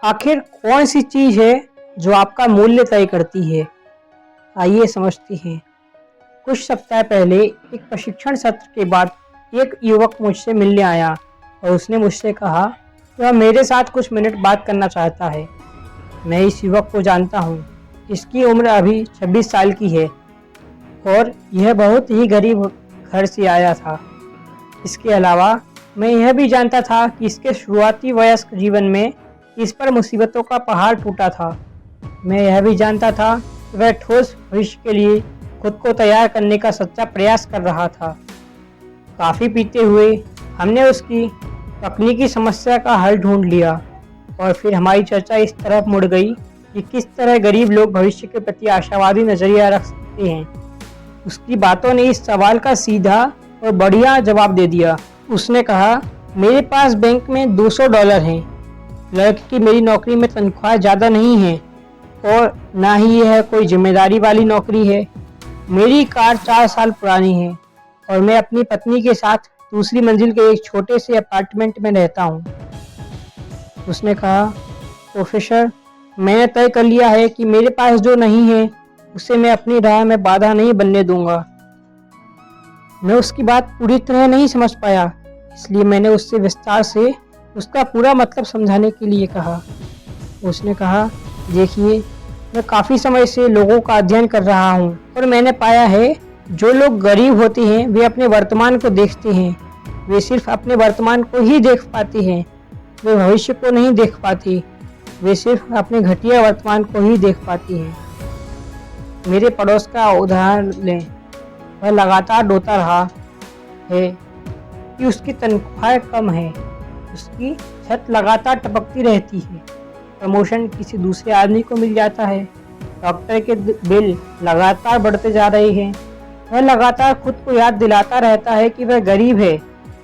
आखिर कौन सी चीज़ है जो आपका मूल्य तय करती है? आइए समझते हैं। कुछ सप्ताह पहले एक प्रशिक्षण सत्र के बाद एक युवक मुझसे मिलने आया और उसने मुझसे कहा कि वह मेरे साथ कुछ मिनट बात करना चाहता है। मैं इस युवक को जानता हूँ। इसकी उम्र अभी 26 साल की है और यह बहुत ही गरीब घर से आया था। इसके अलावा मैं यह भी जानता था कि इसके शुरुआती वयस्क जीवन में इस पर मुसीबतों का पहाड़ टूटा था। मैं यह भी जानता था कि वह ठोस भविष्य के लिए खुद को तैयार करने का सच्चा प्रयास कर रहा था। काफ़ी पीते हुए हमने उसकी तकनीकी समस्या का हल ढूंढ लिया और फिर हमारी चर्चा इस तरफ मुड़ गई कि किस तरह गरीब लोग भविष्य के प्रति आशावादी नज़रिया रख सकते हैं। उसकी बातों ने इस सवाल का सीधा और बढ़िया जवाब दे दिया। उसने कहा, मेरे पास बैंक में $200 हैं। लड़के की मेरी नौकरी में तनख्वाह ज़्यादा नहीं है और ना ही यह कोई जिम्मेदारी वाली नौकरी है। मेरी कार 4 साल पुरानी है और मैं अपनी पत्नी के साथ दूसरी मंजिल के एक छोटे से अपार्टमेंट में रहता हूँ। उसने कहा, प्रोफेसर, मैंने तय कर लिया है कि मेरे पास जो नहीं है उसे मैं अपनी राह में बाधा नहीं बनने दूंगा। मैं उसकी बात पूरी तरह नहीं समझ पाया, इसलिए मैंने उससे विस्तार से उसका पूरा मतलब समझाने के लिए कहा। उसने कहा, देखिए, मैं काफ़ी समय से लोगों का अध्ययन कर रहा हूँ और मैंने पाया है जो लोग गरीब होते हैं वे अपने वर्तमान को देखते हैं। वे सिर्फ अपने वर्तमान को ही देख पाते हैं, वे भविष्य को नहीं देख पाते। वे सिर्फ अपने घटिया वर्तमान को ही देख पाते हैं। मेरे पड़ोस का उदाहरण लें। वह लगातार रोता रहा है कि उसकी तनख्वाह कम है, उसकी छत लगातार टपकती रहती है, प्रमोशन किसी दूसरे आदमी को मिल जाता है, डॉक्टर के बिल लगातार बढ़ते जा रहे हैं। वह लगातार खुद को याद दिलाता रहता है कि वह गरीब है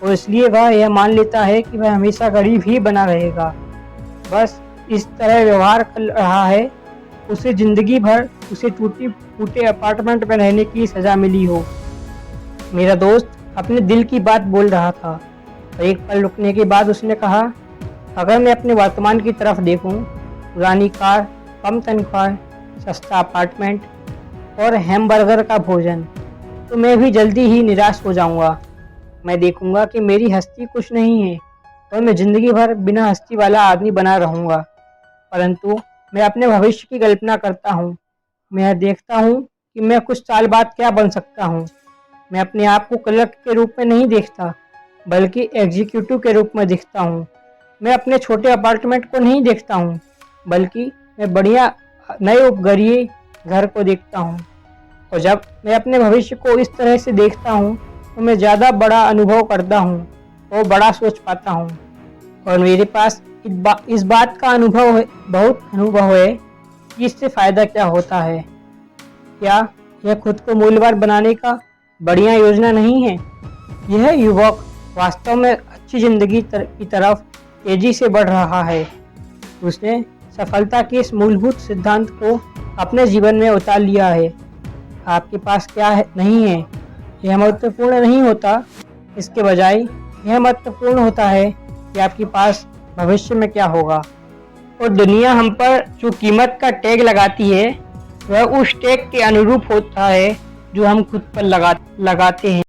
और इसलिए वह यह मान लेता है कि वह हमेशा गरीब ही बना रहेगा। बस इस तरह व्यवहार कर रहा है उसे जिंदगी भर उसे टूटे फूटे अपार्टमेंट में रहने की सज़ा मिली हो। मेरा दोस्त अपने दिल की बात बोल रहा था और एक पल रुकने के बाद उसने कहा, अगर मैं अपने वर्तमान की तरफ देखूं, पुरानी कार, कम तनख्वाह, सस्ता अपार्टमेंट और हैमबर्गर का भोजन, तो मैं भी जल्दी ही निराश हो जाऊंगा। मैं देखूंगा कि मेरी हस्ती कुछ नहीं है और मैं ज़िंदगी भर बिना हस्ती वाला आदमी बना रहूंगा। परंतु मैं अपने भविष्य की कल्पना करता हूँ। मैं देखता हूँ कि मैं कुछ साल बाद क्या बन सकता हूँ। मैं अपने आप को क्लर्क के रूप में नहीं देखता, बल्कि एग्जीक्यूटिव के रूप में दिखता हूँ। मैं अपने छोटे अपार्टमेंट को नहीं देखता हूँ, बल्कि मैं बढ़िया नए उपघरीय घर को देखता हूँ। और जब मैं अपने भविष्य को इस तरह से देखता हूँ तो मैं ज़्यादा बड़ा अनुभव करता हूँ और बड़ा सोच पाता हूँ। और मेरे पास इस बात का अनुभव है, बहुत अनुभव है कि इससे फ़ायदा क्या होता है। क्या यह खुद को मूल्यवान बनाने का बढ़िया योजना नहीं है? यह युवक वास्तव में अच्छी ज़िंदगी की तरफ तेज़ी से बढ़ रहा है। उसने सफलता के इस मूलभूत सिद्धांत को अपने जीवन में उतार लिया है। आपके पास क्या है नहीं है यह महत्वपूर्ण नहीं होता, इसके बजाय यह महत्वपूर्ण होता है कि आपके पास भविष्य में क्या होगा। और दुनिया हम पर जो कीमत का टैग लगाती है वह उस टैग के अनुरूप होता है जो हम खुद पर लगाते हैं।